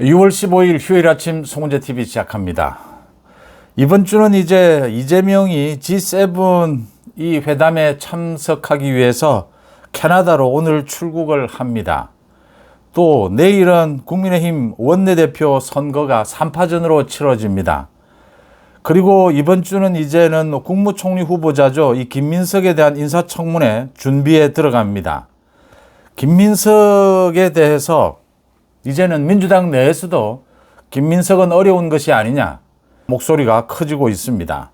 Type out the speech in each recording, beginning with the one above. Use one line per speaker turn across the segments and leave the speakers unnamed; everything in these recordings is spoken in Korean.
6월 15일 휴일 아침 송은재 TV 시작합니다. 이번 주는 이제 이재명이 G7 이 회담에 참석하기 위해서 캐나다로 오늘 출국을 합니다. 또 내일은 국민의힘 원내대표 선거가 3파전으로 치러집니다. 그리고 이번 주는 이제는 국무총리 후보자죠. 이 김민석에 대한 인사청문회 준비에 들어갑니다. 김민석에 대해서 이제는 민주당 내에서도 김민석은 어려운 것이 아니냐 목소리가 커지고 있습니다.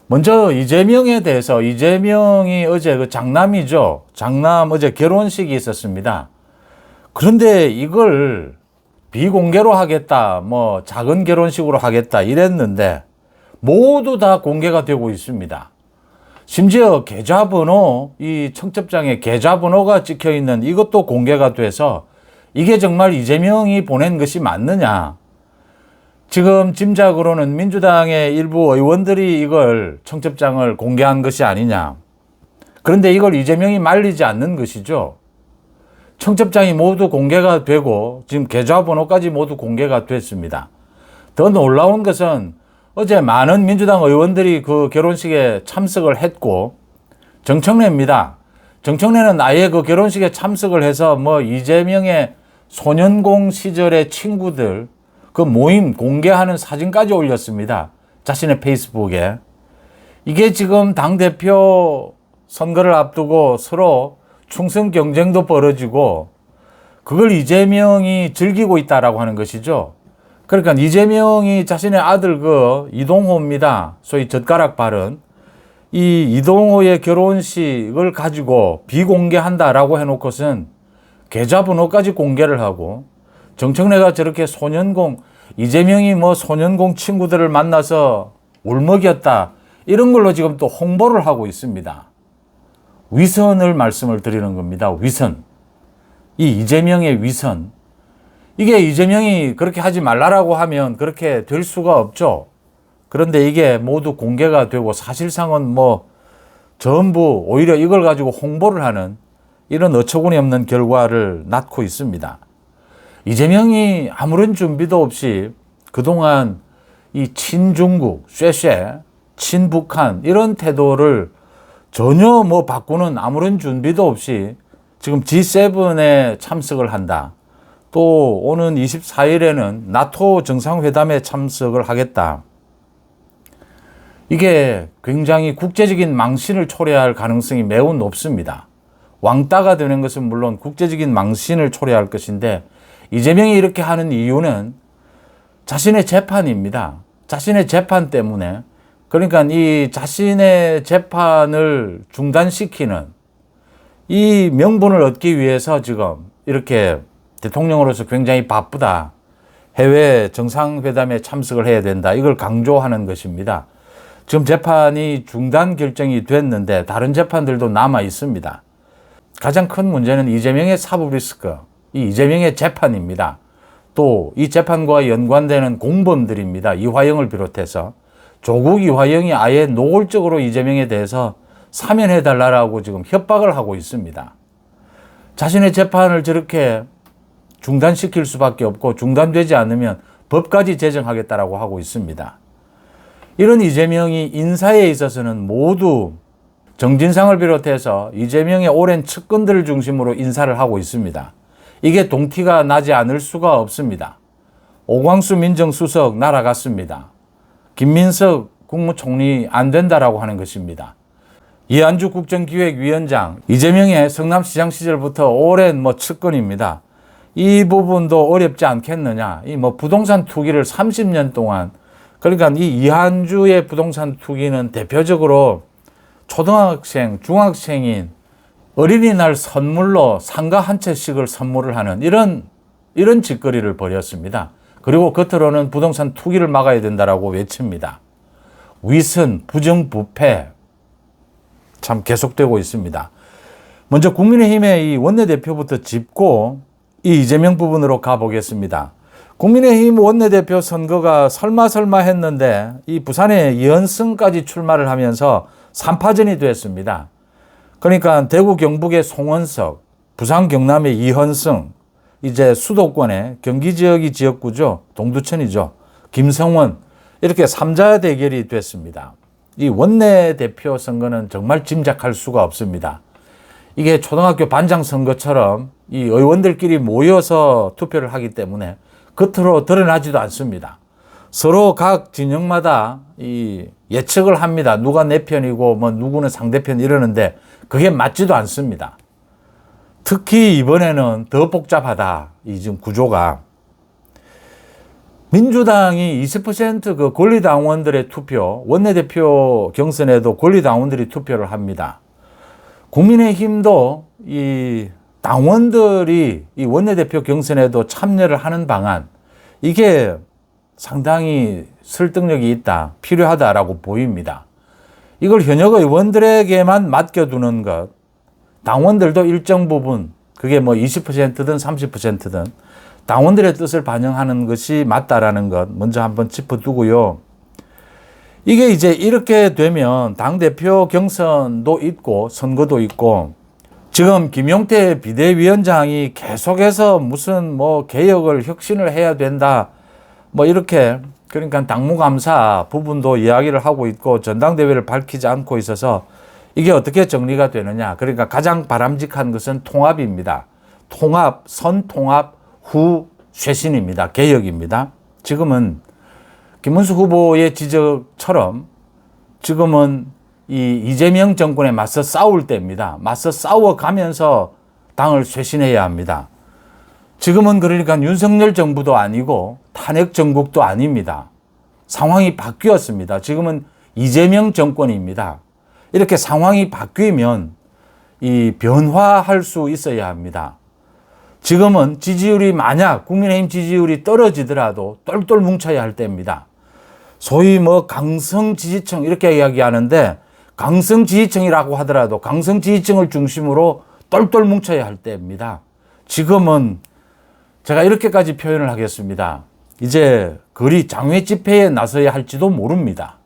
먼저 이재명에 대해서 이재명이 어제 장남이죠. 장남 어제 결혼식이 있었습니다. 그런데 이걸 비공개로 하겠다, 작은 결혼식으로 하겠다 이랬는데 모두 다 공개가 되고 있습니다. 심지어 계좌번호, 이 청첩장에 계좌번호가 찍혀 있는 이것도 공개가 돼서 이게 정말 이재명이 보낸 것이 맞느냐. 지금 짐작으로는 민주당의 일부 의원들이 이걸 청첩장을 공개한 것이 아니냐. 그런데 이걸 이재명이 말리지 않는 것이죠. 청첩장이 모두 공개가 되고 지금 계좌번호까지 모두 공개가 됐습니다. 더 놀라운 것은 어제 많은 민주당 의원들이 그 결혼식에 참석을 했고 정청래입니다. 정청래는 아예 그 결혼식에 참석을 해서 이재명의 소년공 시절의 친구들 그 모임 공개하는 사진까지 올렸습니다. 자신의 페이스북에. 이게 지금 당대표 선거를 앞두고 서로 충성 경쟁도 벌어지고 그걸 이재명이 즐기고 있다라고 하는 것이죠. 그러니까 이재명이 자신의 아들 이동호입니다. 소위 젓가락 발언. 이 이동호의 결혼식을 가지고 비공개한다라고 해놓고선 계좌번호까지 공개를 하고 정청래가 저렇게 소년공, 이재명이 소년공 친구들을 만나서 울먹였다. 이런 걸로 지금 또 홍보를 하고 있습니다. 위선을 말씀을 드리는 겁니다. 위선. 이 이재명의 위선. 이게 이재명이 그렇게 하지 말라라고 하면 그렇게 될 수가 없죠. 그런데 이게 모두 공개가 되고 사실상은 전부 오히려 이걸 가지고 홍보를 하는 이런 어처구니 없는 결과를 낳고 있습니다. 이재명이 아무런 준비도 없이 그동안 이 친중국, 쇠쇠, 친북한 이런 태도를 전혀 바꾸는 아무런 준비도 없이 지금 G7에 참석을 한다. 또 오는 24일에는 나토 정상회담에 참석을 하겠다. 이게 굉장히 국제적인 망신을 초래할 가능성이 매우 높습니다. 왕따가 되는 것은 물론 국제적인 망신을 초래할 것인데 이재명이 이렇게 하는 이유는 자신의 재판입니다. 자신의 재판 때문에. 그러니까 이 자신의 재판을 중단시키는 이 명분을 얻기 위해서 지금 이렇게 대통령으로서 굉장히 바쁘다. 해외 정상회담에 참석을 해야 된다. 이걸 강조하는 것입니다. 지금 재판이 중단 결정이 됐는데 다른 재판들도 남아 있습니다. 가장 큰 문제는 이재명의 사법 리스크, 이 이재명의 재판입니다. 또 이 재판과 연관되는 공범들입니다. 이화영을 비롯해서 조국 이화영이 아예 노골적으로 이재명에 대해서 사면해달라고 지금 협박을 하고 있습니다. 자신의 재판을 저렇게 중단시킬 수밖에 없고 중단되지 않으면 법까지 제정하겠다라고 하고 있습니다. 이런 이재명이 인사에 있어서는 모두 정진상을 비롯해서 이재명의 오랜 측근들을 중심으로 인사를 하고 있습니다. 이게 동티가 나지 않을 수가 없습니다. 오광수 민정수석 날아갔습니다. 김민석 국무총리 안 된다라고 하는 것입니다. 이한주 국정기획위원장, 이재명의 성남시장 시절부터 오랜 측근입니다. 이 부분도 어렵지 않겠느냐. 이 부동산 투기를 30년 동안, 그러니까 이 이한주의 부동산 투기는 대표적으로 초등학생, 중학생인 어린이날 선물로 상가 한 채씩을 선물을 하는 이런 짓거리를 벌였습니다. 그리고 겉으로는 부동산 투기를 막아야 된다라고 외칩니다. 위선, 부정부패 참 계속되고 있습니다. 먼저 국민의힘의 이 원내대표부터 짚고 이 이재명 부분으로 가보겠습니다. 국민의힘 원내대표 선거가 설마 했는데 이 부산에 이현승까지 출마를 하면서 3파전이 됐습니다. 그러니까 대구 경북의 송원석, 부산 경남의 이현승, 이제 수도권의 경기 지역이 지역구죠. 동두천이죠. 김성원 이렇게 3자 대결이 됐습니다. 이 원내대표 선거는 정말 짐작할 수가 없습니다. 이게 초등학교 반장 선거처럼 이 의원들끼리 모여서 투표를 하기 때문에 겉으로 드러나지도 않습니다. 서로 각 진영마다 이 예측을 합니다. 누가 내 편이고 뭐 누구는 상대편 이러는데 그게 맞지도 않습니다. 특히 이번에는 더 복잡하다. 이 지금 구조가. 민주당이 20% 권리당원들의 투표, 원내대표 경선에도 권리당원들이 투표를 합니다. 국민의힘도 이 당원들이 이 원내대표 경선에도 참여를 하는 방안, 이게 상당히 설득력이 있다, 필요하다라고 보입니다. 이걸 현역 의원들에게만 맡겨두는 것, 당원들도 일정 부분, 그게 뭐 20%든 30%든 당원들의 뜻을 반영하는 것이 맞다라는 것 먼저 한번 짚어두고요. 이게 이제 이렇게 되면 당대표 경선도 있고 선거도 있고, 지금 김용태 비대위원장이 계속해서 무슨 뭐 개혁을 혁신을 해야 된다 뭐 이렇게, 그러니까 당무감사 부분도 이야기를 하고 있고 전당대회를 밝히지 않고 있어서 이게 어떻게 정리가 되느냐. 그러니까 가장 바람직한 것은 통합입니다. 통합, 선통합 후 쇄신입니다. 개혁입니다. 지금은 김문수 후보의 지적처럼 지금은 이 이재명 정권에 맞서 싸울 때입니다. 맞서 싸워가면서 당을 쇄신해야 합니다. 지금은 그러니까 윤석열 정부도 아니고 탄핵 정국도 아닙니다. 상황이 바뀌었습니다. 지금은 이재명 정권입니다. 이렇게 상황이 바뀌면 이 변화할 수 있어야 합니다. 지금은 지지율이 만약 국민의힘 지지율이 떨어지더라도 똘똘 뭉쳐야 할 때입니다. 소위 뭐 강성 지지층 이렇게 이야기하는데, 강성 지지층이라고 하더라도 강성 지지층을 중심으로 똘똘 뭉쳐야 할 때입니다. 지금은 제가 이렇게까지 표현을 하겠습니다. 이제 거리 장외 집회에 나서야 할지도 모릅니다.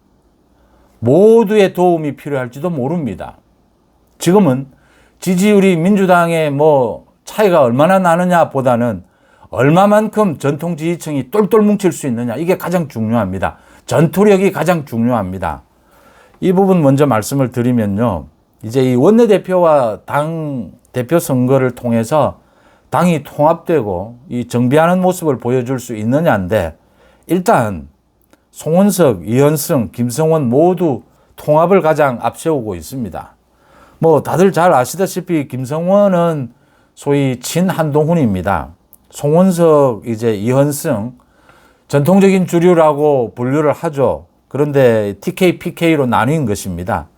모두의 도움이 필요할지도 모릅니다. 지금은 지지율이 민주당의 뭐 차이가 얼마나 나느냐 보다는 얼마만큼 전통 지지층이 똘똘 뭉칠 수 있느냐, 이게 가장 중요합니다. 전투력이 가장 중요합니다. 이 부분 먼저 말씀을 드리면요. 이제 이 원내대표와 당 대표 선거를 통해서 당이 통합되고 이 정비하는 모습을 보여줄 수 있느냐인데, 일단 송원석, 이현승, 김성원 모두 통합을 가장 앞세우고 있습니다. 뭐 다들 잘 아시다시피 김성원은 소위 친한동훈입니다. 송원석, 이제 이현승, 전통적인 주류라고 분류를 하죠. 그런데 TK, PK로 나뉜 것입니다.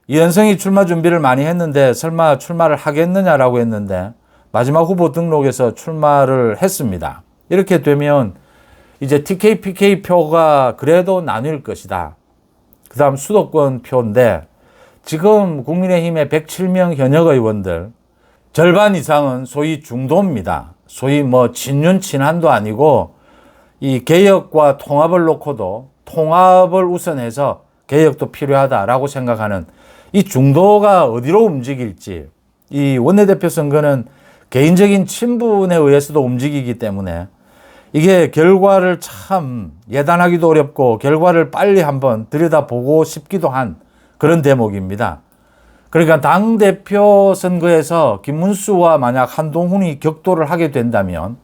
이현승이 출마 준비를 많이 했는데 설마 출마를 하겠느냐라고 했는데 마지막 후보 등록에서 출마를 했습니다. 이렇게 되면 이제 TK, PK 표가 그래도 나뉠 것이다. 그 다음 수도권 표인데, 지금 국민의힘의 107명 현역 의원들 절반 이상은 소위 중도입니다. 소위 뭐 친윤 친한도 아니고, 이 개혁과 통합을 놓고도 통합을 우선해서 개혁도 필요하다라고 생각하는 이 중도가 어디로 움직일지, 이 원내대표 선거는 개인적인 친분에 의해서도 움직이기 때문에 이게 결과를 참 예단하기도 어렵고 결과를 빨리 한번 들여다보고 싶기도 한 그런 대목입니다. 그러니까 당대표 선거에서 김문수와 만약 한동훈이 격돌을 하게 된다면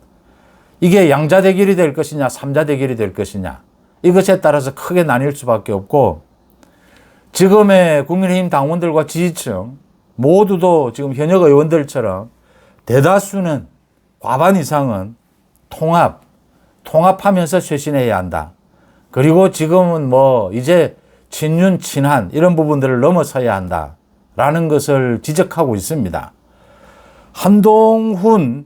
이게 양자 대결이 될 것이냐, 삼자 대결이 될 것이냐, 이것에 따라서 크게 나뉠 수밖에 없고, 지금의 국민의힘 당원들과 지지층 모두도 지금 현역 의원들처럼 대다수는, 과반 이상은 통합하면서 쇄신해야 한다. 그리고 지금은 뭐 이제 친윤, 친한 이런 부분들을 넘어서야 한다라는 것을 지적하고 있습니다. 한동훈을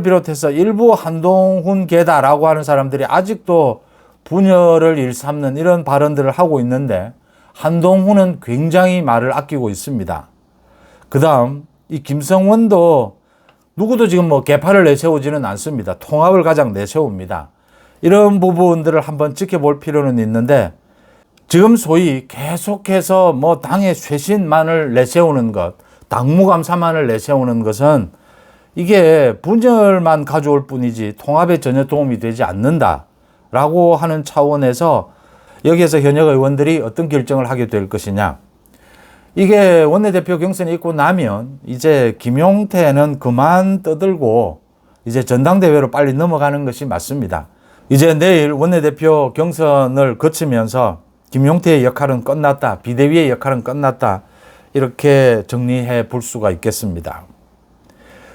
비롯해서 일부 한동훈계다라고 하는 사람들이 아직도 분열을 일삼는 이런 발언들을 하고 있는데, 한동훈은 굉장히 말을 아끼고 있습니다. 그 다음 이 김성원도 누구도 지금 뭐 개파를 내세우지는 않습니다. 통합을 가장 내세웁니다. 이런 부분들을 한번 지켜볼 필요는 있는데, 지금 소위 계속해서 뭐 당의 쇄신만을 내세우는 것, 당무감사만을 내세우는 것은 이게 분열만 가져올 뿐이지 통합에 전혀 도움이 되지 않는다라고 하는 차원에서 여기에서 현역 의원들이 어떤 결정을 하게 될 것이냐. 이게 원내대표 경선이 있고 나면 이제 김용태는 그만 떠들고 이제 전당대회로 빨리 넘어가는 것이 맞습니다. 이제 내일 원내대표 경선을 거치면서 김용태의 역할은 끝났다. 비대위의 역할은 끝났다. 이렇게 정리해 볼 수가 있겠습니다.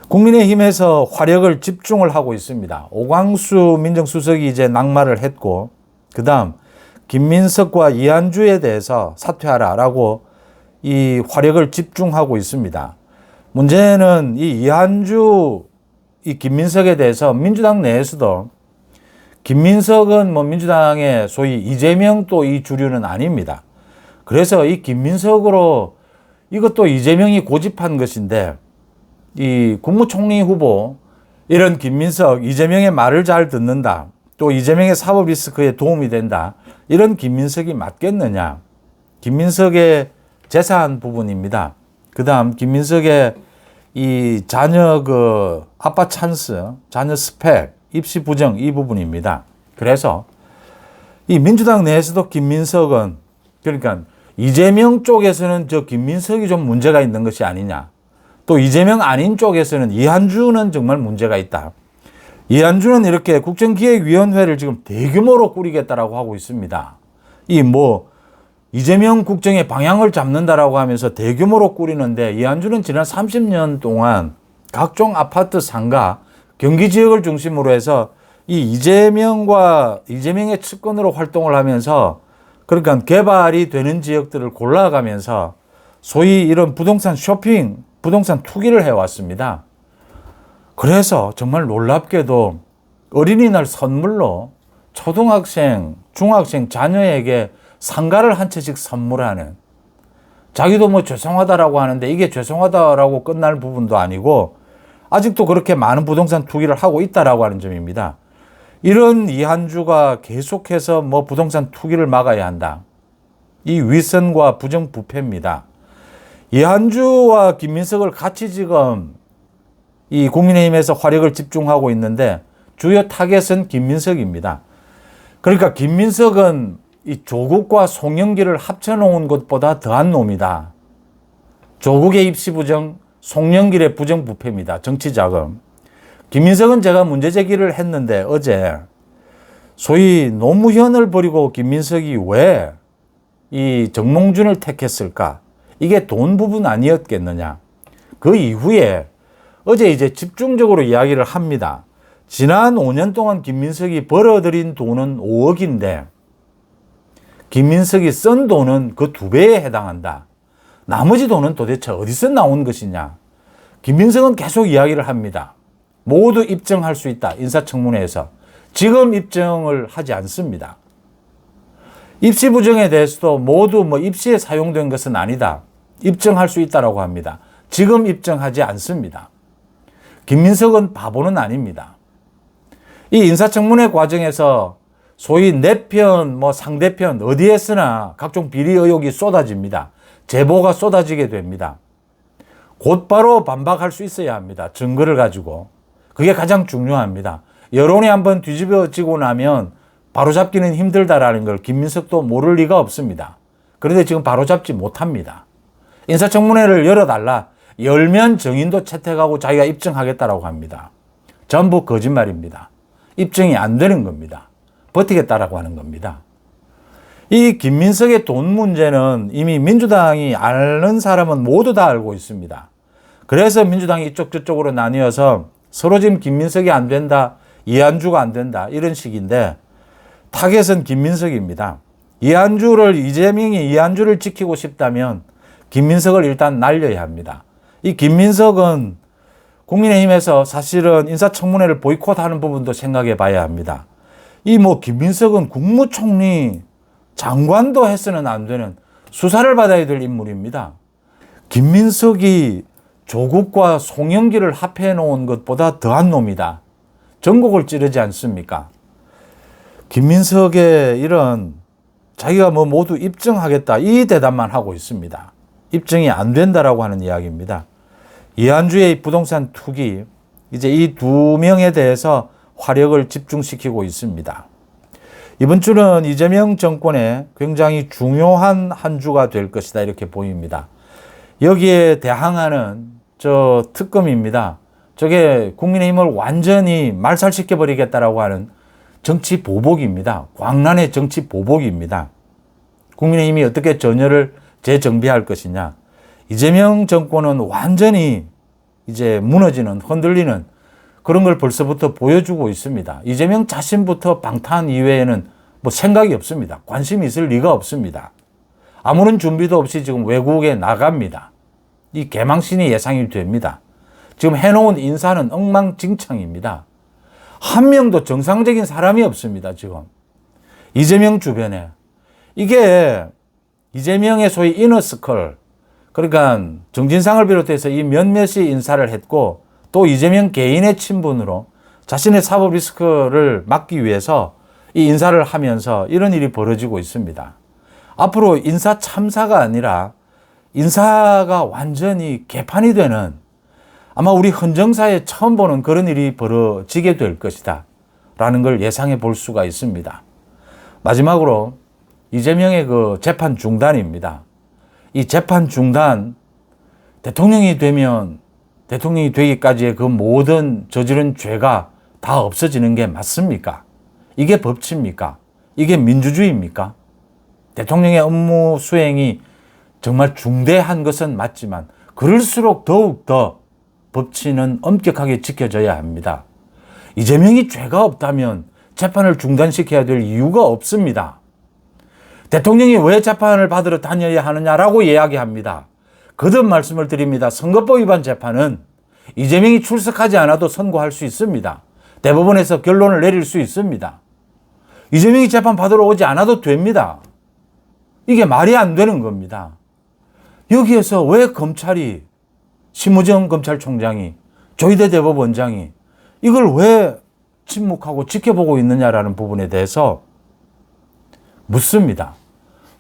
국민의힘에서 화력을 집중을 하고 있습니다. 오광수 민정수석이 이제 낙마를 했고, 그 다음 김민석과 이한주에 대해서 사퇴하라라고 이 화력을 집중하고 있습니다. 문제는 이 이한주, 이 김민석에 대해서 민주당 내에서도 김민석은 뭐 민주당의 소위 이재명 또 이 주류는 아닙니다. 그래서 이 김민석으로 이것도 이재명이 고집한 것인데 이 국무총리 후보 이런 김민석, 이재명의 말을 잘 듣는다. 또 이재명의 사법 리스크에 도움이 된다. 이런 김민석이 맞겠느냐. 김민석의 재산 부분입니다. 그 다음 김민석의 이 자녀 아빠 찬스, 자녀 스펙, 입시 부정 이 부분입니다. 그래서 이 민주당 내에서도 김민석은 그러니까 이재명 쪽에서는 저 김민석이 좀 문제가 있는 것이 아니냐. 또 이재명 아닌 쪽에서는 이한주는 정말 문제가 있다. 이한주는 이렇게 국정기획위원회를 지금 대규모로 꾸리겠다라고 하고 있습니다. 이재명 국정의 방향을 잡는다라고 하면서 대규모로 꾸리는데 이한주는 지난 30년 동안 각종 아파트 상가, 경기 지역을 중심으로 해서 이 이재명의 측근으로 활동을 하면서 그러니까 개발이 되는 지역들을 골라가면서 소위 이런 부동산 쇼핑, 부동산 투기를 해왔습니다. 그래서 정말 놀랍게도 어린이날 선물로 초등학생, 중학생 자녀에게 상가를 한 채씩 선물하는, 자기도 죄송하다라고 하는데 이게 죄송하다라고 끝날 부분도 아니고 아직도 그렇게 많은 부동산 투기를 하고 있다라고 하는 점입니다. 이런 이한주가 계속해서 부동산 투기를 막아야 한다. 이 위선과 부정부패입니다. 이한주와 김민석을 같이 지금 이 국민의힘에서 화력을 집중하고 있는데 주요 타겟은 김민석입니다. 그러니까 김민석은 이 조국과 송영길을 합쳐놓은 것보다 더한 놈이다. 조국의 입시 부정, 송영길의 부정부패입니다. 정치자금. 김민석은 제가 문제제기를 했는데 어제 소위 노무현을 버리고 김민석이 왜 이 정몽준을 택했을까? 이게 돈 부분 아니었겠느냐. 그 이후에 어제 이제 집중적으로 이야기를 합니다. 지난 5년 동안 김민석이 벌어들인 돈은 5억인데 김민석이 쓴 돈은 그 2배에 해당한다. 나머지 돈은 도대체 어디서 나온 것이냐. 김민석은 계속 이야기를 합니다. 모두 입증할 수 있다. 인사청문회에서. 지금 입증을 하지 않습니다. 입시 부정에 대해서도 모두 입시에 사용된 것은 아니다. 입증할 수 있다라고 합니다. 지금 입증하지 않습니다. 김민석은 바보는 아닙니다. 이 인사청문회 과정에서 소위 내 편, 상대편 어디에서나 각종 비리 의혹이 쏟아집니다. 제보가 쏟아지게 됩니다. 곧바로 반박할 수 있어야 합니다. 증거를 가지고. 그게 가장 중요합니다. 여론이 한번 뒤집어지고 나면 바로잡기는 힘들다라는 걸 김민석도 모를 리가 없습니다. 그런데 지금 바로잡지 못합니다. 인사청문회를 열어달라. 열면 정인도 채택하고 자기가 입증하겠다라고 합니다. 전부 거짓말입니다. 입증이 안 되는 겁니다. 버티겠다라고 하는 겁니다. 이 김민석의 돈 문제는 이미 민주당이 아는 사람은 모두 다 알고 있습니다. 그래서 민주당이 이쪽 저쪽으로 나뉘어서 서로 지금 김민석이 안 된다, 이한주가 안 된다 이런 식인데 타겟은 김민석입니다. 이재명이 이한주를 지키고 싶다면 김민석을 일단 날려야 합니다. 이 김민석은 국민의힘에서 사실은 인사청문회를 보이콧하는 부분도 생각해 봐야 합니다. 김민석은 국무총리 장관도 해서는 안 되는 수사를 받아야 될 인물입니다. 김민석이 조국과 송영길을 합해 놓은 것보다 더한 놈이다. 전국을 찌르지 않습니까? 김민석의 이런 자기가 모두 입증하겠다 이 대답만 하고 있습니다. 입증이 안 된다라고 하는 이야기입니다. 이한주의 부동산 투기, 이제 이 두 명에 대해서 화력을 집중시키고 있습니다. 이번 주는 이재명 정권의 굉장히 중요한 한 주가 될 것이다 이렇게 보입니다. 여기에 대항하는 저 특검입니다. 저게 국민의힘을 완전히 말살시켜 버리겠다라고 하는 정치 보복입니다. 광란의 정치 보복입니다. 국민의힘이 어떻게 전열을 재정비할 것이냐. 이재명 정권은 완전히 이제 무너지는, 흔들리는 그런 걸 벌써부터 보여주고 있습니다. 이재명 자신부터 방탄 이외에는 뭐 생각이 없습니다. 관심이 있을 리가 없습니다. 아무런 준비도 없이 지금 외국에 나갑니다. 이 개망신이 예상이 됩니다. 지금 해놓은 인사는 엉망진창입니다. 한 명도 정상적인 사람이 없습니다. 지금 이재명 주변에. 이게 이재명의 소위 이너스컬, 그러니까 정진상을 비롯해서 이 몇몇이 인사를 했고 또 이재명 개인의 친분으로 자신의 사법 리스크를 막기 위해서 이 인사를 하면서 이런 일이 벌어지고 있습니다. 앞으로 인사 참사가 아니라 인사가 완전히 개판이 되는, 아마 우리 헌정사에 처음 보는 그런 일이 벌어지게 될 것이다 라는 걸 예상해 볼 수가 있습니다. 마지막으로 이재명의 그 재판 중단입니다. 이 재판 중단, 대통령이 되면 대통령이 되기까지의 그 모든 저지른 죄가 다 없어지는 게 맞습니까? 이게 법치입니까? 이게 민주주의입니까? 대통령의 업무 수행이 정말 중대한 것은 맞지만 그럴수록 더욱더 법치는 엄격하게 지켜져야 합니다. 이재명이 죄가 없다면 재판을 중단시켜야 될 이유가 없습니다. 대통령이 왜 재판을 받으러 다녀야 하느냐라고 이야기합니다. 거듭 말씀을 드립니다. 선거법 위반 재판은 이재명이 출석하지 않아도 선고할 수 있습니다. 대법원에서 결론을 내릴 수 있습니다. 이재명이 재판 받으러 오지 않아도 됩니다. 이게 말이 안 되는 겁니다. 여기에서 왜 검찰이, 심우정 검찰총장이, 조희대 대법원장이 이걸 왜 침묵하고 지켜보고 있느냐라는 부분에 대해서 묻습니다.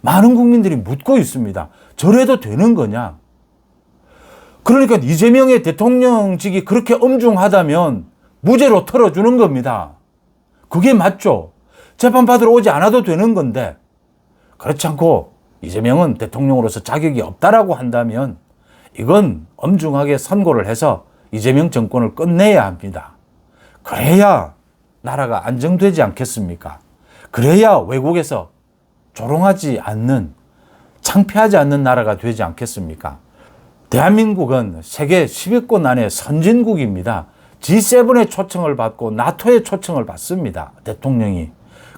많은 국민들이 묻고 있습니다. 저래도 되는 거냐? 그러니까 이재명의 대통령직이 그렇게 엄중하다면 무죄로 털어주는 겁니다. 그게 맞죠? 재판 받으러 오지 않아도 되는 건데, 그렇지 않고 이재명은 대통령으로서 자격이 없다라고 한다면 이건 엄중하게 선고를 해서 이재명 정권을 끝내야 합니다. 그래야 나라가 안정되지 않겠습니까? 그래야 외국에서 조롱하지 않는, 창피하지 않는 나라가 되지 않겠습니까? 대한민국은 세계 10위권 안에 선진국입니다. G7의 초청을 받고 나토의 초청을 받습니다. 대통령이.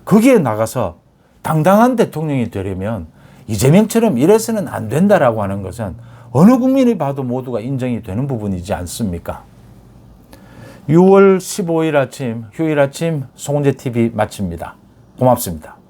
거기에 나가서 당당한 대통령이 되려면 이재명처럼 이래서는 안 된다라고 하는 것은 어느 국민이 봐도 모두가 인정이 되는 부분이지 않습니까? 6월 15일 아침, 휴일 아침 송은재 TV 마칩니다. 고맙습니다.